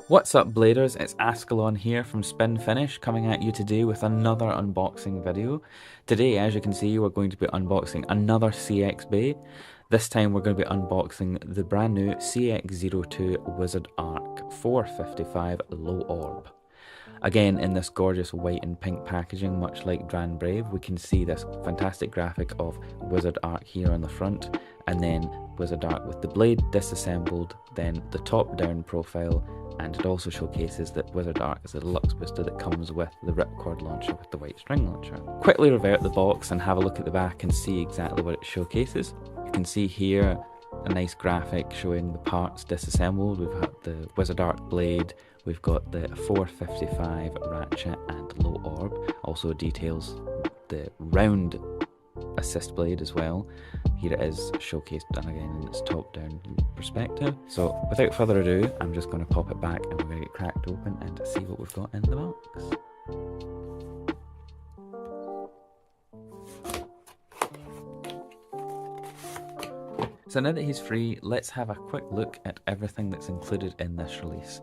What's up Bladers, it's Ascalon here from Spin Finish coming at you today with another unboxing video. Today, as you can see, we're going to be unboxing another CX Bay. This time we're going to be unboxing the brand new CX02 Wizard Arc 455 Low Orb. Again, in this gorgeous white and pink packaging, much like Dran Brave, we can see this fantastic graphic of Wizard Arc here on the front, and then Wizard Arc with the blade disassembled, then the top-down profile, and it also showcases that Wizard Arc is a deluxe booster that comes with the ripcord launcher with the white string launcher. Quickly revert the box and have a look at the back and see exactly what it showcases. You can see here a nice graphic showing the parts disassembled. We've got the Wizard Arc blade, we've got the 455 ratchet and low orb, also details the round assist blade as well. Here it is showcased, and again in its top down perspective. So without further ado, I'm just going to pop it back and we're going to get cracked open and see what we've got in the box. So now that he's free, let's have a quick look at everything that's included in this release.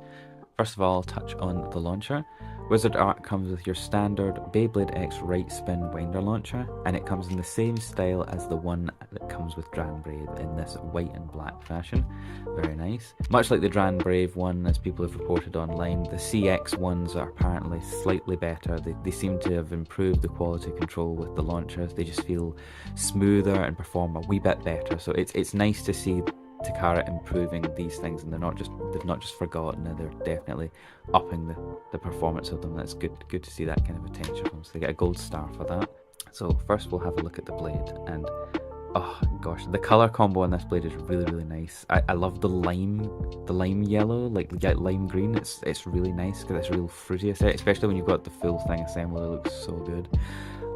First of all, I'll touch on the launcher. Wizard Arc comes with your standard Beyblade X right spin winder launcher, and it comes in the same style as the one that comes with Dran Brave in this white and black fashion. Very nice. Much like the Dran Brave one, as people have reported online, the CX ones are apparently slightly better. They seem to have improved the quality control with the launchers. They just feel smoother and perform a wee bit better. So it's nice to see Takara improving they've not just forgotten, and they're definitely upping the performance of them. That's good to see that kind of attention from them. So they get a gold star for that. So first we'll have a look at the blade, and oh gosh, the color combo on this blade is really nice. I love the lime yellow, like lime green. It's really nice because it's real fruity, especially when you've got the full thing assembled. It looks so good.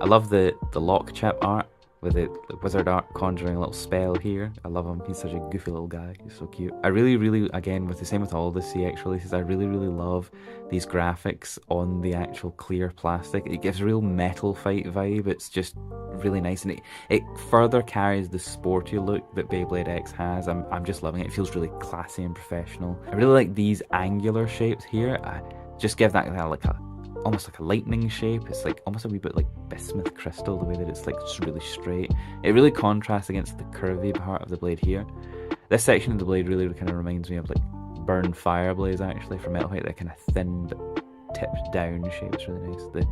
I love the lock chip art with the Wizard Arc conjuring a little spell here. I love him. He's such a goofy little guy. He's so cute. I really, again, with the same with all the CX releases, I really love these graphics on the actual clear plastic. It gives a real metal fight vibe. It's just really nice, and it further carries the sporty look that Beyblade X has. I'm just loving it. It feels really classy and professional. I really like these angular shapes here. Just give that almost like a lightning shape. It's like almost a wee bit like bismuth crystal, the way that it's like just really straight. It really contrasts against the curvy part of the blade here. This section of the blade really kind of reminds me of like burned fire blades actually from Metal Height, that kind of thinned tipped down shape. It's really nice.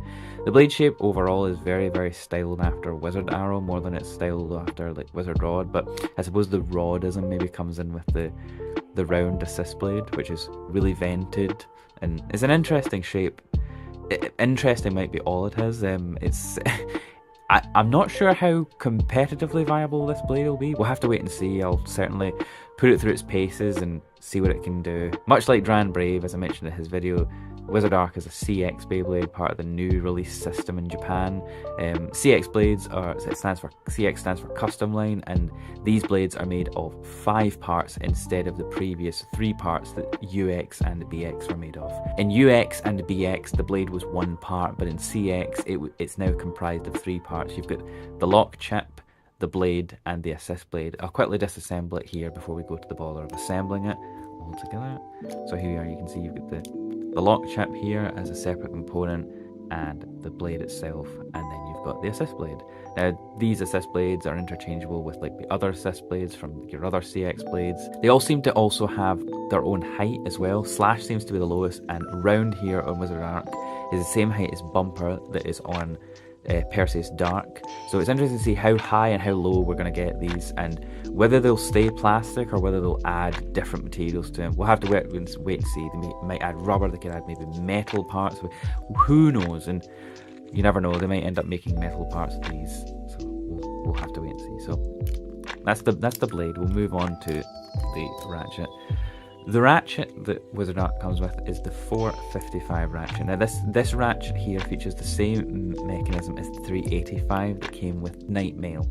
The blade shape overall is very styled after Wizard Arrow more than it's styled after like Wizard Rod, but I suppose the rodism maybe comes in with the round assist blade, which is really vented and it's an interesting shape. Interesting might be all it is. I'm not sure how competitively viable this blade will be. We'll have to wait and see. I'll certainly put it through its paces and see what it can do. Much like Dran Brave, as I mentioned in his video, Wizard Arc is a CX Beyblade, part of the new release system in Japan. CX blades CX stands for custom line, and these blades are made of 5 parts instead of the previous 3 parts that UX and BX were made of. In UX and BX, the blade was 1 part, but in CX, it's now comprised of 3 parts. You've got the lock chip, the blade, and the assist blade. I'll quickly disassemble it here before we go to the bother of assembling it all together. So here we are. You can see you've got the lock chip here as a separate component, and the blade itself, and then you've got the assist blade. Now these assist blades are interchangeable with like the other assist blades from your other CX blades. They all seem to also have their own height as well. Slash seems to be the lowest, and round here on Wizard Arc is the same height as bumper that is on Perseus Dark. So it's interesting to see how high and how low we're going to get these, and whether they'll stay plastic or whether they'll add different materials to them. We'll have to wait and see. They might add rubber, they could add maybe metal parts, who knows, and you never know, they might end up making metal parts of these, so we'll have to wait and see. So that's the blade. We'll move on to the ratchet. The ratchet that Wizard Arc comes with is the 455 ratchet. Now this ratchet here features the same mechanism as the 385 that came with Night Mail.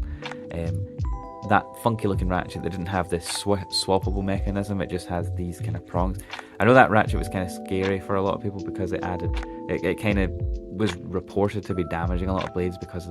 That funky looking ratchet that didn't have this swappable mechanism, it just has these kind of prongs. I know that ratchet was kind of scary for a lot of people because it kind of was reported to be damaging a lot of blades because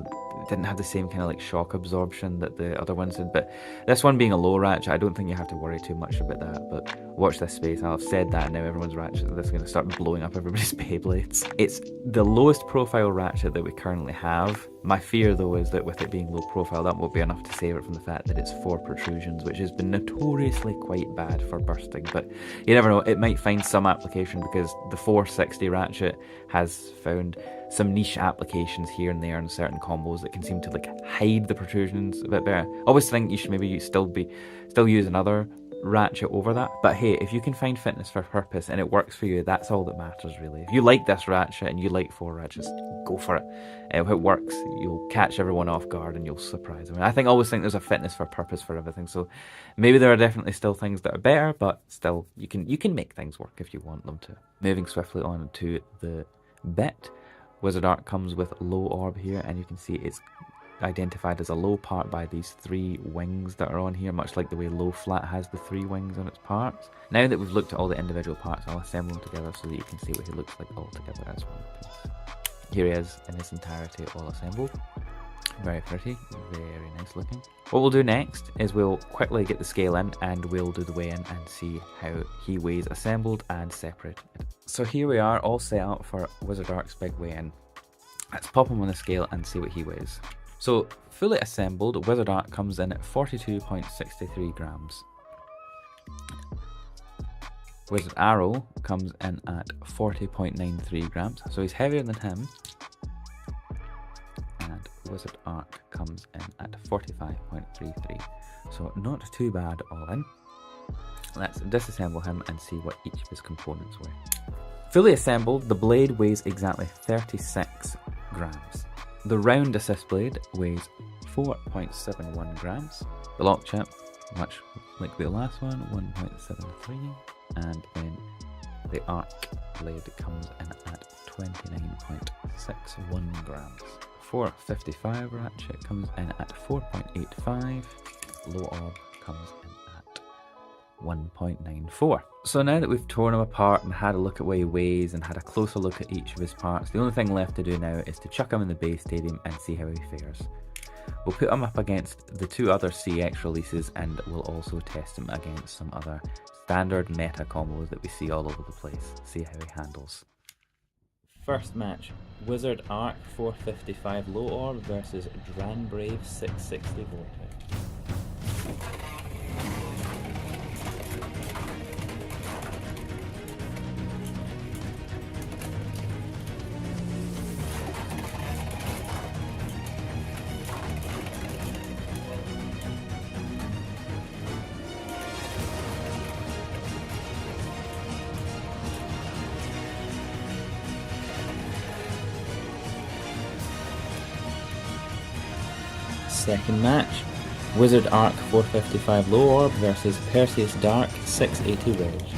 didn't have the same kind of like shock absorption that the other ones did. But this one being a low ratchet, I don't think you have to worry too much about that. But watch this space. I'll have said that, and now everyone's ratchet. This is going to start blowing up everybody's Beyblades. It's the lowest profile ratchet that we currently have. My fear though is that with it being low profile, that won't be enough to save it from the fact that it's 4 protrusions, which has been notoriously quite bad for bursting. But you never know, it might find some application, because the 460 ratchet has found some niche applications here and there in certain combos that can seem to like hide the protrusions a bit better. I always think you should maybe still use another ratchet over that, but hey, if you can find fitness for purpose and it works for you, that's all that matters really. If you like this ratchet and you like 4 ratchets, go for it. If it works, you'll catch everyone off guard and you'll surprise them. And I always think there's a fitness for purpose for everything, so maybe there are definitely still things that are better, but still you can make things work if you want them to. Moving swiftly on to the bit, Wizard Ark comes with low orb here, and you can see it's identified as a low part by these 3 wings that are on here, much like the way low flat has the 3 wings on its parts. Now that we've looked at all the individual parts, I'll assemble them together so that you can see what he looks like all together as one piece. Here he is in his entirety, all assembled. Very pretty, very nice looking. What we'll do next is we'll quickly get the scale in, and we'll do the weigh-in and see how he weighs assembled and separated. So here we are, all set up for Wizard Ark's big weigh-in. Let's pop him on the scale and see what he weighs. So fully assembled, Wizard Ark comes in at 42.63 grams. Wizard Arrow comes in at 40.93 grams, so he's heavier than him. And Wizard Ark comes in at 45.33, so not too bad all in. Let's disassemble him and see what each of his components weigh. Fully assembled, the blade weighs exactly 36 grams. The round assist blade weighs 4.71 grams. The lock chip, much like the last one, 1.73. And then the arc blade comes in at 29.61 grams. 455 ratchet comes in at 4.85. Low orb comes in at 1.94. So now that we've torn him apart and had a look at what he weighs and had a closer look at each of his parts, the only thing left to do now is to chuck him in the base stadium and see how he fares. We'll put him up against the 2 other CX releases, and we'll also test him against some other standard meta combos that we see all over the place, see how he handles. First match, Wizard Ark 455 low orb versus Dranbrave 660 vortex. Second match, Wizard Ark 455 low orb versus Perseus Dark 680 wedge.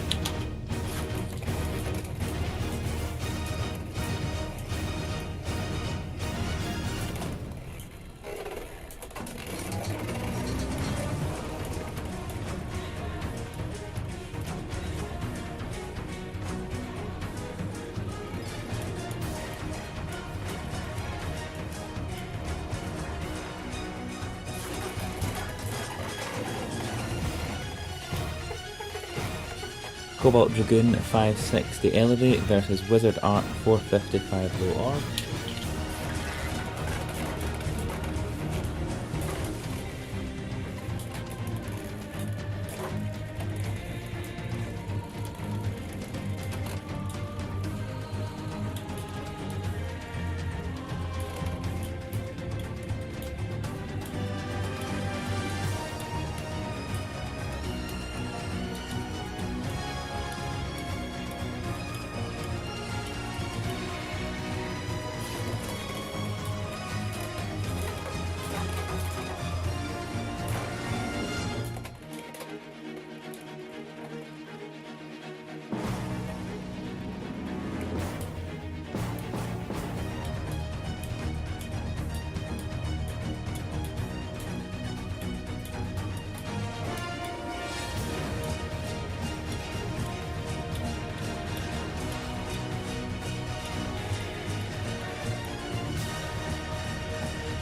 Cobalt Dragoon 560 Elevate versus Wizard Ark 455 low orb.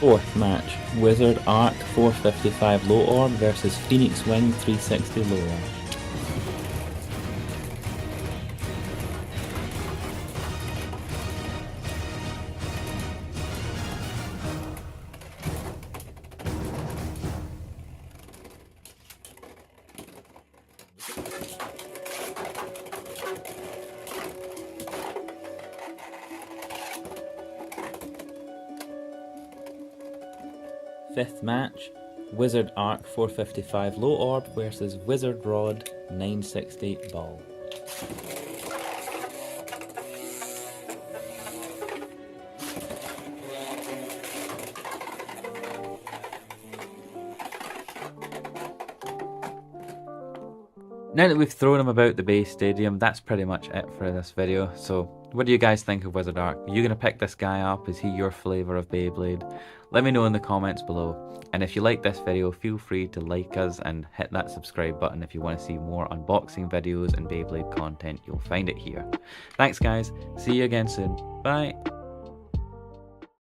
Fourth match, Wizard Arc 455 Low Orb versus Phoenix Wing 360 Low Orb. Fifth match, Wizard Arc 455 Low Orb versus Wizard Rod 960 Ball. Now that we've thrown him about the base stadium, that's pretty much it for this video. So, what do you guys think of Wizard Arc? Are you going to pick this guy up? Is he your flavour of Beyblade? Let me know in the comments below. And if you like this video, feel free to like us and hit that subscribe button if you want to see more unboxing videos and Beyblade content. You'll find it here. Thanks guys, see you again soon. Bye!